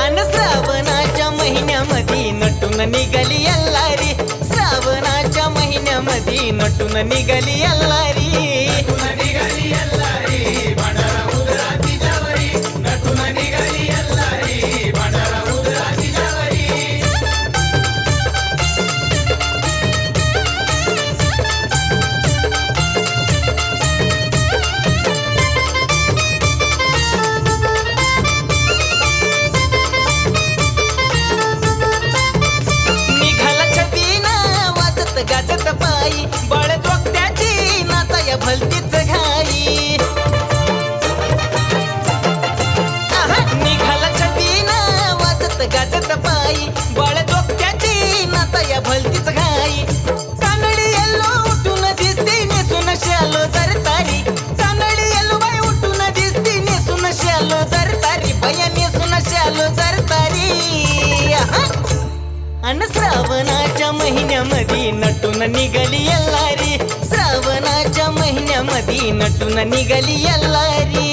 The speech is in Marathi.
अन श्रावणाच्या महिन्यामध्ये नटून निघाली अल्लारी श्रावणाच्या महिन्यामध्ये नटून निघाली अल्लारी गाजत पायी बळ जोगत्याची नाचाया भलतीच घाई निघाला छबीना वाजत गाजत पायी बळ जोगत्याची नाचाया भलतीच घाई कानडी येल्लो उठून दिसते नेसून शालो जरतारी कानडी येल्लो बाई उठून दिसते नेसून शालो जरतारी बाया नेसून शालो जरतारी अन श्रावणाच्या महिन्यामध्ये नटून निघाली अल्लारी श्रावणाच्या महिन्यामध्ये नटून निघाली अल्लारी